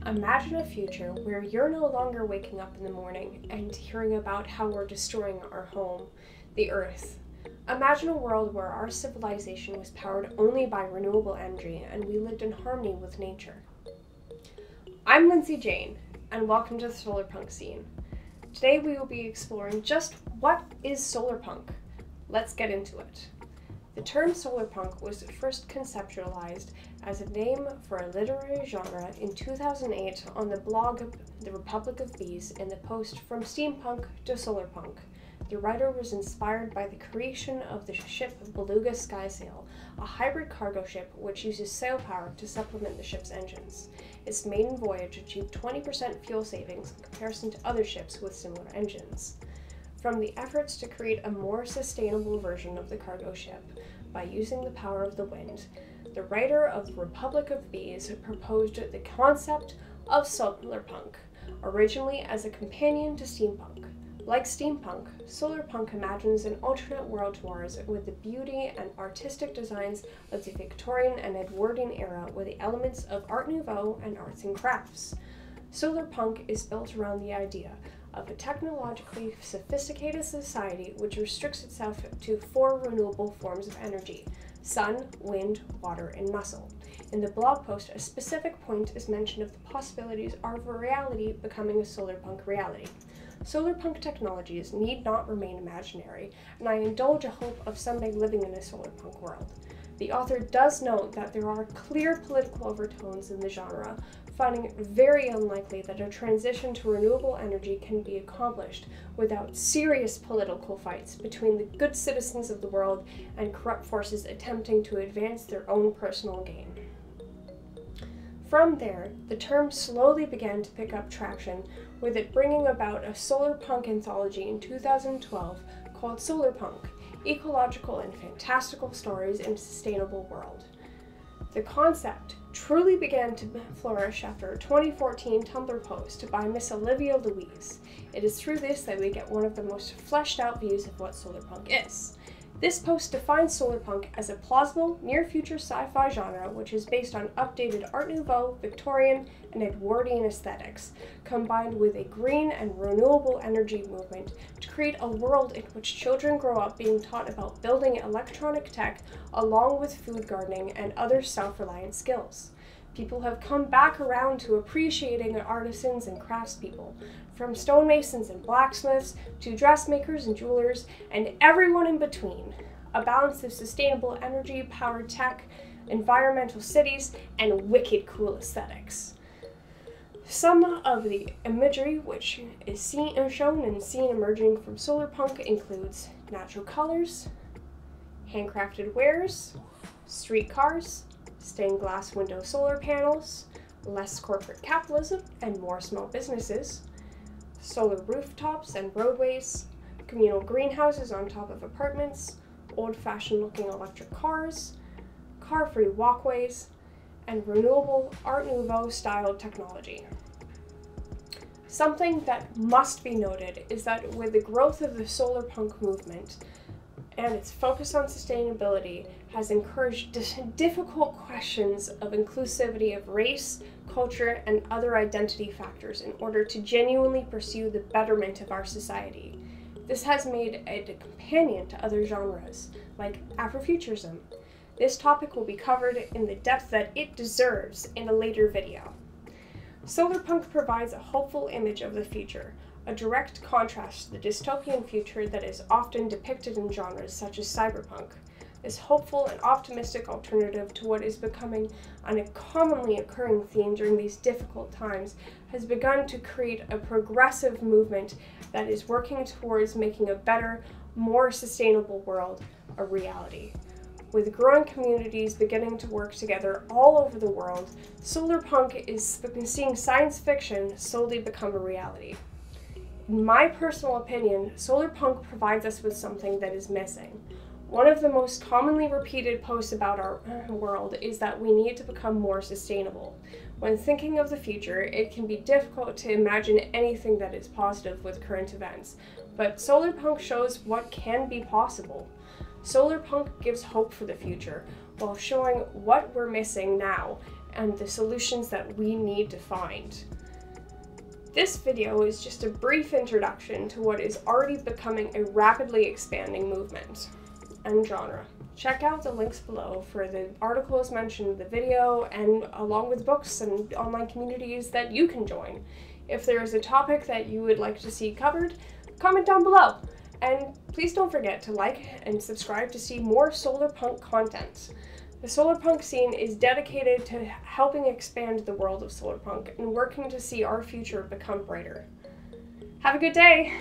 Imagine a future where you're no longer waking up in the morning and hearing about how we're destroying our home, the Earth. Imagine a world where our civilization was powered only by renewable energy and we lived in harmony with nature. I'm Lindsay Jane, and welcome to the Solarpunk Scene. Today we will be exploring just what is solarpunk. Let's get into it. The term solarpunk was first conceptualized as a name for a literary genre in 2008 on the blog The Republic of Bees in the post From Steampunk to Solarpunk. The writer was inspired by the creation of the ship Beluga Skysail, a hybrid cargo ship which uses sail power to supplement the ship's engines. Its maiden voyage achieved 20% fuel savings in comparison to other ships with similar engines. From the efforts to create a more sustainable version of the cargo ship by using the power of the wind, the writer of The Republic of Bees proposed the concept of solarpunk, originally as a companion to steampunk. Like steampunk, solarpunk imagines an alternate world to ours with the beauty and artistic designs of the Victorian and Edwardian era with the elements of Art Nouveau and arts and crafts. Solarpunk is built around the idea of a technologically sophisticated society which restricts itself to 4 renewable forms of energy: sun, wind, water, and muscle. In the blog post, a specific point is mentioned of the possibilities of a reality becoming a solarpunk reality. Solarpunk technologies need not remain imaginary, and I indulge a hope of someday living in a solarpunk world. The author does note that there are clear political overtones in the genre, finding it very unlikely that a transition to renewable energy can be accomplished without serious political fights between the good citizens of the world and corrupt forces attempting to advance their own personal gain. From there, the term slowly began to pick up traction, with it bringing about a solarpunk anthology in 2012 called Solarpunk: Ecological and Fantastical Stories in a Sustainable World. The concept truly began to flourish after a 2014 Tumblr post by Miss Olivia Louise. It is through this that we get one of the most fleshed out views of what solarpunk is. This post defines solarpunk as a plausible, near-future sci-fi genre which is based on updated Art Nouveau, Victorian, and Edwardian aesthetics, combined with a green and renewable energy movement to create a world in which children grow up being taught about building electronic tech along with food gardening and other self-reliant skills. People have come back around to appreciating artisans and craftspeople, from stonemasons and blacksmiths to dressmakers and jewelers, and everyone in between. A balance of sustainable energy-powered tech, environmental cities, and wicked cool aesthetics. Some of the imagery which is shown and seen emerging from solarpunk includes natural colors, handcrafted wares, streetcars, stained glass window solar panels, less corporate capitalism and more small businesses, solar rooftops and roadways, communal greenhouses on top of apartments, old-fashioned looking electric cars, car-free walkways, and renewable Art Nouveau style technology. Something that must be noted is that with the growth of the solarpunk movement and its focus on sustainability has encouraged difficult questions of inclusivity of race, culture, and other identity factors in order to genuinely pursue the betterment of our society. This has made it a companion to other genres, like Afrofuturism. This topic will be covered in the depth that it deserves in a later video. Solarpunk provides a hopeful image of the future, a direct contrast to the dystopian future that is often depicted in genres such as cyberpunk. This hopeful and optimistic alternative to what is becoming a commonly occurring theme during these difficult times has begun to create a progressive movement that is working towards making a better, more sustainable world a reality. With growing communities beginning to work together all over the world, solarpunk is seeing science fiction slowly become a reality. In my personal opinion, solarpunk provides us with something that is missing. One of the most commonly repeated posts about our world is that we need to become more sustainable. When thinking of the future, it can be difficult to imagine anything that is positive with current events, but solarpunk shows what can be possible. Solarpunk gives hope for the future, while showing what we're missing now and the solutions that we need to find. This video is just a brief introduction to what is already becoming a rapidly expanding movement and genre. Check out the links below for the articles mentioned in the video, and along with books and online communities that you can join. If there is a topic that you would like to see covered, comment down below. And please don't forget to like and subscribe to see more solarpunk content. The Solarpunk Scene is dedicated to helping expand the world of solarpunk and working to see our future become brighter. Have a good day!